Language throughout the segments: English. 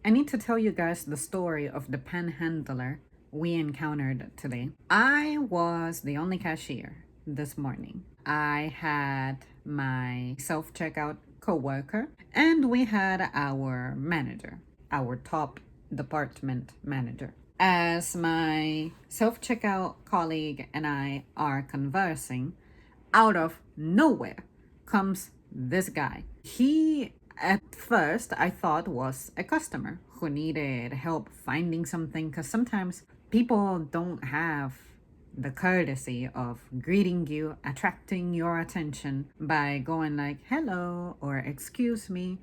I need to tell you guys the story of the panhandler we encountered today. I was the only cashier this morning. I had my self checkout coworker, and we had our manager, our top department manager. As my self checkout colleague and I are conversing, out of nowhere comes this guy. He, at first, I thought was a customer who needed help finding something, because sometimes people don't have the courtesy of greeting you, attracting your attention by going like hello or excuse me.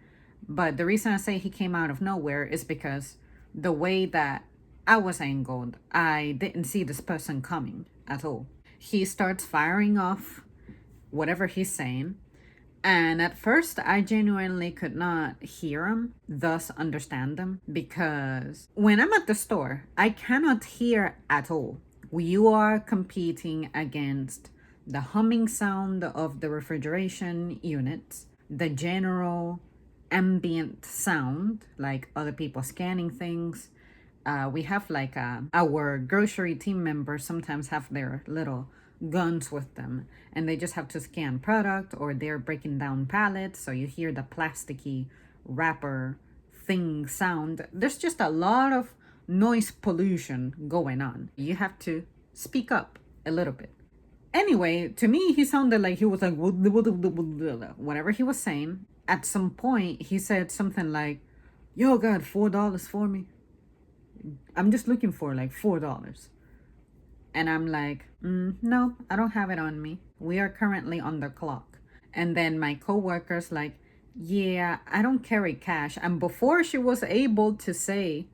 But the reason I say he came out of nowhere is because the way that I was angled, I didn't see this person coming at all. He starts firing off whatever he's saying, and at first, I genuinely could not hear him, thus understand them, because when I'm at the store, I cannot hear at all. You are competing against the humming sound of the refrigeration units, the general ambient sound, like other people scanning things. We have like our grocery team members sometimes have their little guns with them, and they just have to scan product, or they're breaking down pallets, so you hear the plasticky wrapper thing sound. There's just a lot of noise pollution going on. You have to speak up a little bit. Anyway, to me, he sounded like he was like whatever he was saying. At some point, he said something like, "Yo, got $4 for me? I'm just looking for like $4." And I'm like, no, I don't have it on me. We are currently on the clock. And then my coworker's like, yeah, I don't carry cash. And before she was able to say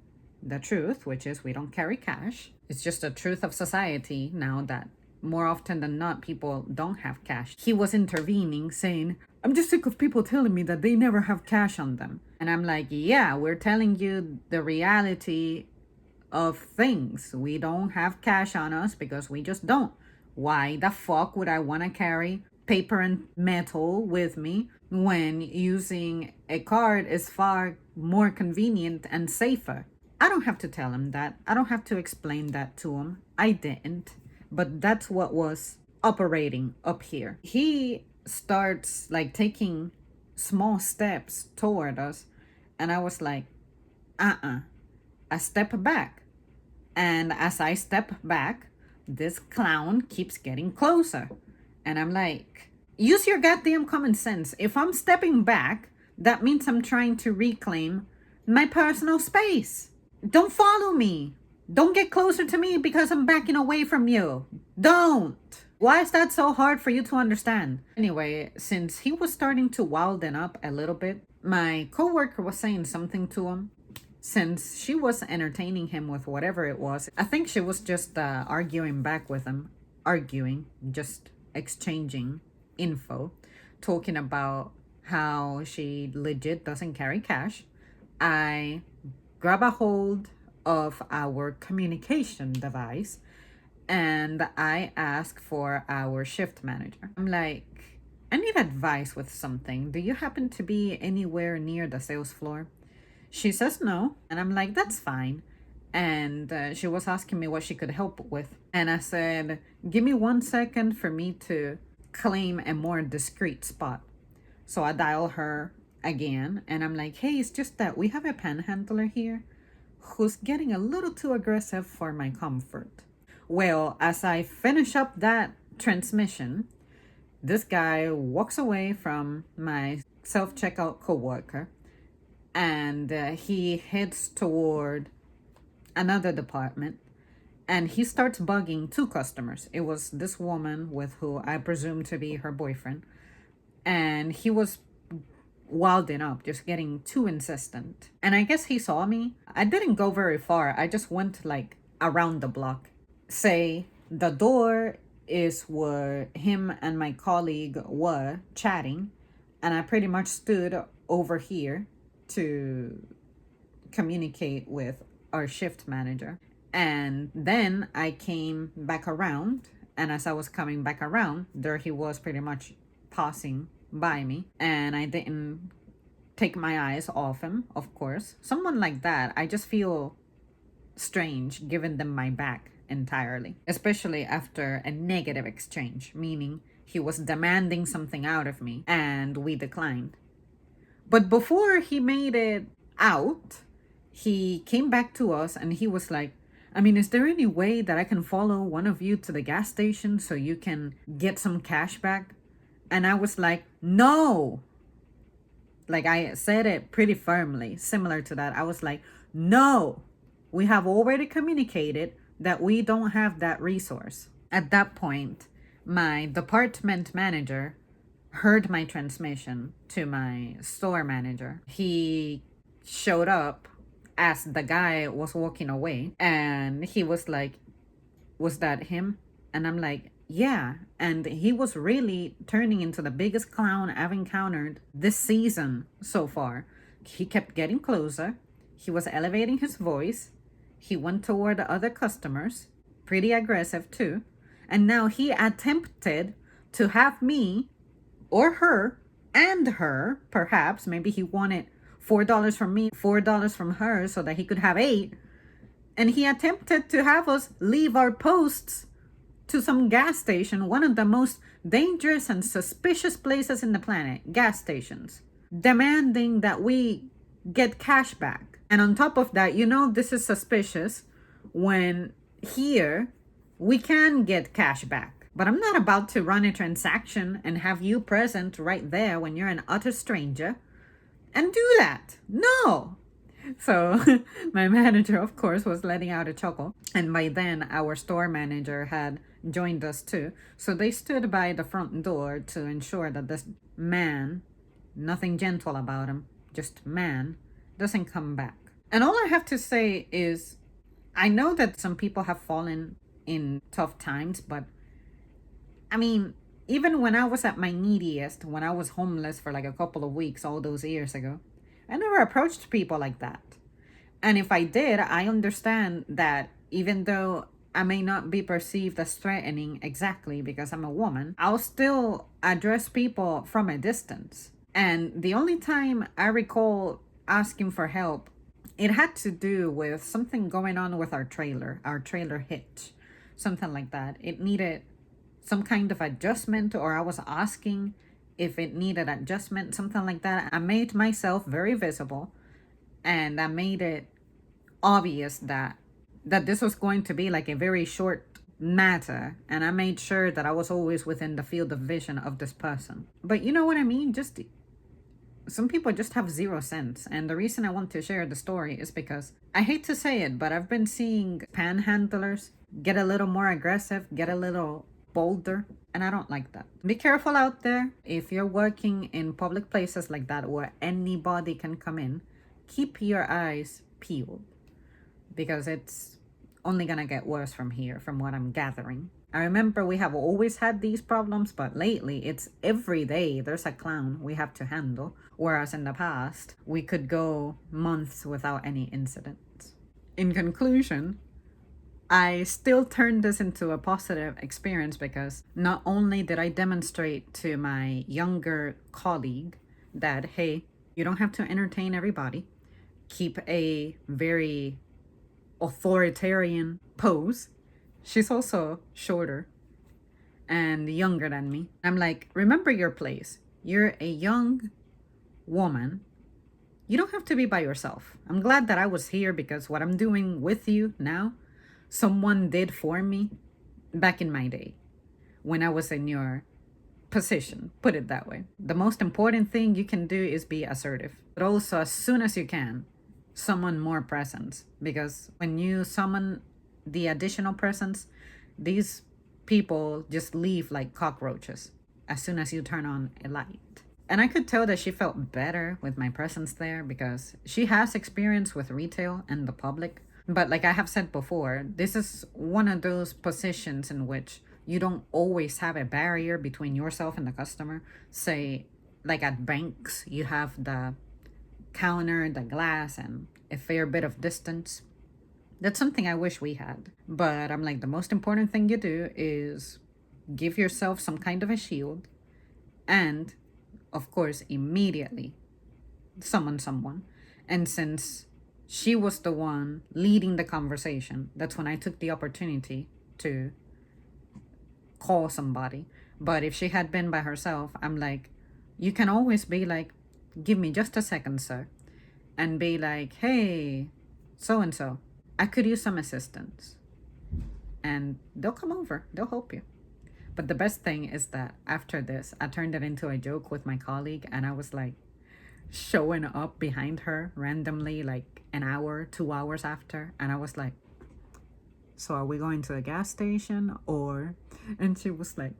the truth, which is we don't carry cash, it's just a truth of society now that more often than not, people don't have cash. He was intervening, saying, I'm just sick of people telling me that they never have cash on them. And I'm like, yeah, we're telling you the reality of things. We don't have cash on us because we just don't. Why the fuck would I want to carry paper and metal with me when using a card is far more convenient and safer? I don't have to tell him that. I don't have to explain that to him. I didn't. But that's what was operating up here. He starts like taking small steps toward us, and I was like, I step back. And as I step back, this clown keeps getting closer. And I'm like, use your goddamn common sense. If I'm stepping back, that means I'm trying to reclaim my personal space. Don't follow me. Don't get closer to me because I'm backing away from you. Don't. Why is that so hard for you to understand? Anyway, since he was starting to wilden up a little bit, my coworker was saying something to him. Since she was entertaining him with whatever it was, I think she was just arguing back with him. Just exchanging info, talking about how she legit doesn't carry cash. I grab a hold of our communication device and I ask for our shift manager. I'm like, I need advice with something. Do you happen to be anywhere near the sales floor? She says no, and I'm like, that's fine. And she was asking me what she could help with. And I said, give me 1 second for me to claim a more discreet spot. So I dial her again, and I'm like, hey, it's just that we have a panhandler here who's getting a little too aggressive for my comfort. Well, as I finish up that transmission, this guy walks away from my self-checkout coworker, and he heads toward another department, and he starts bugging two customers. It was this woman with who I presume to be her boyfriend, and he was wilding up, just getting too insistent. And I guess he saw me. I didn't go very far. I just went like around the block. Say the door is where him and my colleague were chatting, and I pretty much stood over here to communicate with our shift manager. And then I came back around, and as I was coming back around, there he was pretty much passing by me, and I didn't take my eyes off him, of course. Someone like that, I just feel strange giving them my back entirely, especially after a negative exchange, meaning he was demanding something out of me and we declined. But before he made it out, he came back to us and he was like, I mean, is there any way that I can follow one of you to the gas station so you can get some cash back? And I was like, no. Like, I said it pretty firmly, similar to that. I was like, no, we have already communicated that we don't have that resource. At that point, my department manager heard my transmission to my store manager. He showed up as the guy was walking away and he was like, was that him? And I'm like, yeah. And he was really turning into the biggest clown I've encountered this season so far. He kept getting closer. He was elevating his voice. He went toward the other customers, pretty aggressive too. And now he attempted to have me or her and her, perhaps, maybe he wanted $4 from me, $4 from her so that he could have 8. And he attempted to have us leave our posts to some gas station, one of the most dangerous and suspicious places in the planet, gas stations, demanding that we get cash back. And on top of that, this is suspicious when here we can get cash back. But I'm not about to run a transaction and have you present right there when you're an utter stranger and do that. No. So my manager, of course, was letting out a chuckle. And by then, our store manager had joined us too. So they stood by the front door to ensure that this man, nothing gentle about him, just man, doesn't come back. And all I have to say is, I know that some people have fallen in tough times, but I mean, even when I was at my neediest, when I was homeless for like a couple of weeks all those years ago, I never approached people like that. And if I did, I understand that even though I may not be perceived as threatening exactly because I'm a woman, I'll still address people from a distance. And the only time I recall asking for help, it had to do with something going on with our trailer hitch, something like that. It needed some kind of adjustment, or I was asking if it needed adjustment, something like that. I made myself very visible and I made it obvious that this was going to be like a very short matter, and I made sure that I was always within the field of vision of this person. But you know what I mean? Just some people just have zero sense. And the reason I want to share the story is because I hate to say it, but I've been seeing panhandlers get a little more aggressive, get a little bolder, and I don't like that. Be careful out there. If you're working in public places like that where anybody can come in, keep your eyes peeled, because it's only gonna get worse from here, from what I'm gathering. I remember we have always had these problems, but lately it's every day there's a clown we have to handle, whereas in the past we could go months without any incidents. In conclusion, I still turned this into a positive experience because not only did I demonstrate to my younger colleague that, hey, you don't have to entertain everybody, keep a very authoritarian pose. She's also shorter and younger than me. I'm like, remember your place. You're a young woman. You don't have to be by yourself. I'm glad that I was here because what I'm doing with you now, someone did for me back in my day when I was in your position, put it that way. The most important thing you can do is be assertive, but also as soon as you can, summon more presence, because when you summon the additional presence, these people just leave like cockroaches as soon as you turn on a light. And I could tell that she felt better with my presence there because she has experience with retail and the public. But like I have said before, this is one of those positions in which you don't always have a barrier between yourself and the customer. Say, like at banks, you have the counter, the glass, and a fair bit of distance. That's something I wish we had. But I'm like, the most important thing you do is give yourself some kind of a shield and, of course, immediately summon someone. And since she was the one leading the conversation, that's when I took the opportunity to call somebody. But if she had been by herself, I'm like, you can always be like, give me just a second, sir. And be like, hey, so and so, I could use some assistance. And they'll come over, they'll help you. But the best thing is that after this, I turned it into a joke with my colleague, and I was like showing up behind her randomly, like an hour, 2 hours after. And I was like, so are we going to a gas station or? And she was like,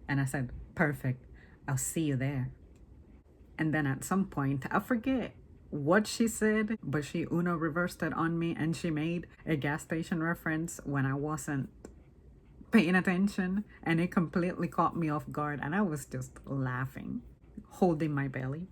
and I said, perfect, I'll see you there. And then at some point, I forget what she said, but she Uno reversed it on me and she made a gas station reference when I wasn't paying attention, and it completely caught me off guard, and I was just laughing, holding my belly.